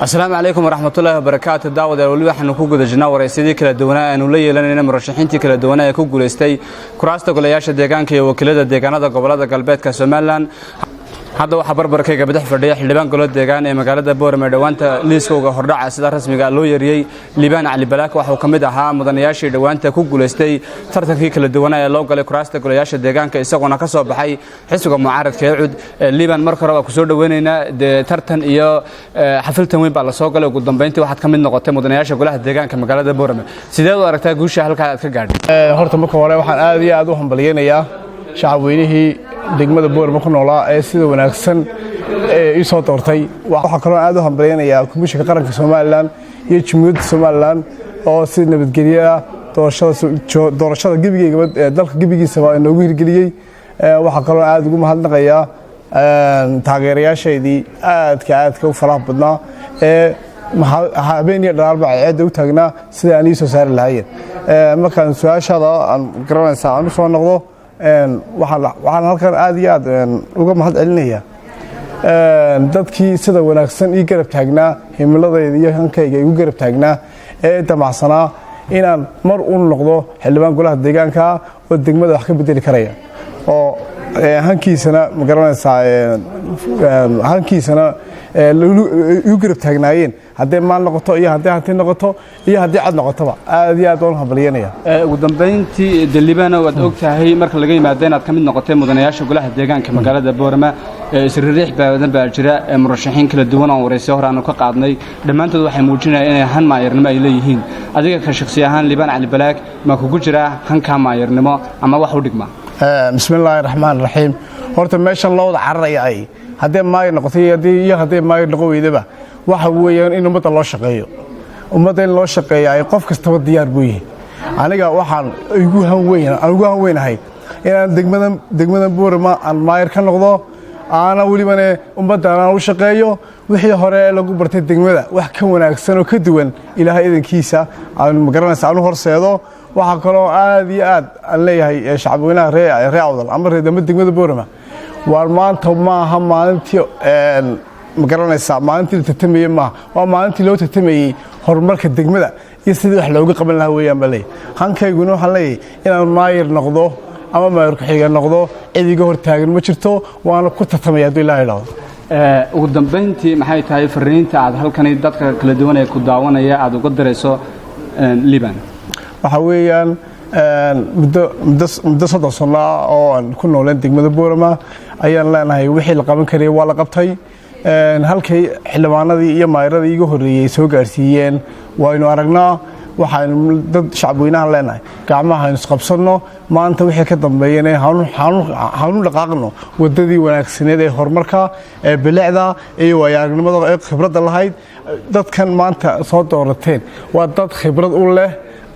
السلام عليكم ورحمة الله وبركاته. دعوة الأولى حنا كوجد جناور رئيسي كلا دونا أنو لي لنا مرشحين كلا دونا كوجل استي كراسة كلياش الدجان كي وكيلة الدجان هذا قبل هذا قلبات كسمالان هذا وحبر بركة بدح فرديح لبان كل الدجان مقالة بورما دوانتا ليسكو هردع سدار رسمي قالوا يري لبان على بلاك وحكمدها مدنياش دوانتا كوجل استي ترتكي كلا دونا لو قال كراسة كلياش الدجان كيسقونا كسب بحي حسوا معارض كيعود لبان مركرة وكسور دويننا ترتن إياه حفلت وين بالله سوق لو قدام بنتي واحد كمان نقطة مدنياش كلها الدجان كمقالة بورما سيدو أركتها جوش هالك كجارد هرت مكورة واحد آذي أدوهم بلينا يا شعبينه degmada boorma ku noolaa ee sida wanaagsan ee soo doortay waxa kale oo aad u hambalyeynaya komishanka qaranka Soomaaliland iyo jumhuriyadda Soomaaliland oo si nabadgelyo doorashada gibigeyga dalka gibigiisa waa inoo hirgeliyay waxa kale oo aad ugu mahadnaqaya taageerayaashaydii aadka u faraha badnaa ee habeenii dhaalba cid u taagnaa sida aan soo saari lahayn markaan su'aashaada aan garanaysaa aan soo noqdo waxaan halkan aad iyo aad uga mahad celinaya dadkii sida wanaagsan ii garab taagnaa himiladayda iyo hankayga igu garab taagnaa ee damacsanaa inaan mar u noqdo xildhibaan golaha deegaanka oo degmada wax ka bedeli karaya oo hankiisana ma garanaysaa hankiisana igu garab taagnaayeen haddii maal noqoto iyo haddii hanti noqoto iyo haddii cad noqotoba aad iyo aad waan hambalyeynaya ugu dambeyntii Liibana waad ogtahay marka laga yimaado inaad kamid noqotay mudanayaasha golaha deegaanka magaalada Boorama isriix badan baa jira murashaxiin kala duwan oo wareysay hore aan ka qaadnay dhamaantood waxay muujinayaan inay han maayirnimo ay leeyihiin adiga ka shakhsi ahaan Liibana Cali Balaak ma kugu jira hanka maayirnimo ama wax u dhigma bismillaahir rahmaanir rahiim horta meeshan loo wada cararaya ay haddii maayir noqotay iyo haddii maayir noqo weydaba waxa weeyaan in ummadda loo shaqeeyo ummadda in loo shaqeeyo ay qof kastaba diyaar buu yahay aniga waxaan ugu han weynahay inaan degmadan Boorama aan maayir ka noqdo ana walibana ummadda aan u shaqeeyo wixii hore lagu bartay degmada wax ka wanaagsan oo ka duwan ilaahay idinkiisa aan magaranaysaa aan horseedo waxa kale oo aad iyo aad aan leeyahay shacabweynaha reer awdal ama reedama degmada Boorama war maanta ma aha maalintii magaranaysaa maalintii tartamay ma waa maalintii loo tartamayay horumarka degmada iyo sidii wax looga qaban lahaa weeyaan balay hankayguna waxaan leeyahay inaan maayir noqdo ama maayir ku xiga noqdo cidiga hor taagan ma jirto waana ku tartamaya hadii Ilaahay ilaado ugu dambeyntii maxay tahay fariinta aad halkan dadka kala duwan ee ku daawanaya aad uga dirayso Liibana waxa weeyaan muddo 3 sano oo aan ku noolaan degmada Boorama ayaan leenahay wixii la qaban karay waa la qabtay halkay xildhibaanadii iyo maayiradii iga horeeyay soo gaarsiiyeen waaynu aragnaa waxaan dad shacabweynaha leenahay gacmaha aynu isqabsano maanta wixii ka dambeeyay haanu dhaqaaqno wadadii wanaagsaneed ee horumarka ee bilicda iyo waayagnimada ee khibradda lahayd dadkan maanta soo doorateen waa dad khibrad u leh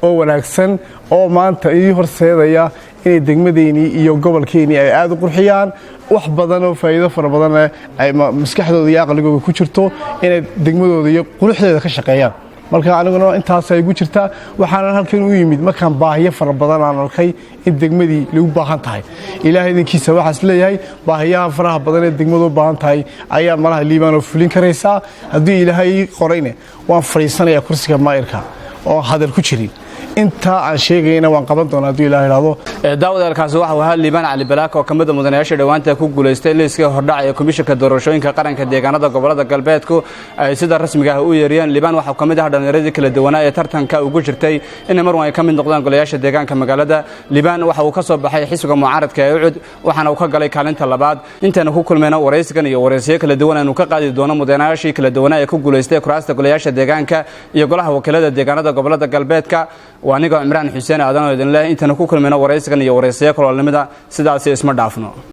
oo wanaagsan oo maanta ii horseedaya inay degmadeeni iyo gobolkeeni ay aad u qurxiyaan wax badan oo faa'iido fara badan ay maskaxdooda iyo aqligooda ku jirto inay degmadooda iyo quruxdeeda ka shaqeeyaan marka aniguna intaas ay ugu jirtaa waxaan halkan u yimid markaan baahiyo fara badan aan arkay in degmadii lagu baahan tahay ilaahay idinkiisa waxaas leeyahay baahiyaha faraha badan ee degmadu u baahan tahay ayaa malaha Liibana fulin karaysaa haddii ilaahay qorayne waan fariisanayaa kursiga maayirka oo hadal ku jirin inta aan sheegayna waan qaban doonaa hadii Ilaahay ilaado daawadalkaas waxa uu ahaa Liibana Cali Balaak oo kamid ah mudanayaasha dhawaanta ku guuleystay liiska hordhac ee komishanka doorashooyinka qaranka deegaanada gobolada galbeedku ay sida rasmiga ah u yeeriyeen Liibana waxa kamid ah dhalinyaradii kala duwan ee tartanka ugu jirtay in mar ay kamid noqdaan golayaasha deegaanka magaalada Liibana waxa uu ka soo baxay xisbiga mucaaradka ee UCD waxaana uu ka galay kaalinta labaad intaana ku kulmayna wareysigan iyo wareysiyo kala duwan aanu ka qaadi doono mudanayaashii kala duwan ee ku guuleystay kuraasta golayaasha deegaanka iyo golaha wakiilada deegaanada gobolada galbeedka وأنا عمران حسين أذن الله أنت نكون من ورئيس كان يورثيه كل علمنا سداسي اسمه دافنو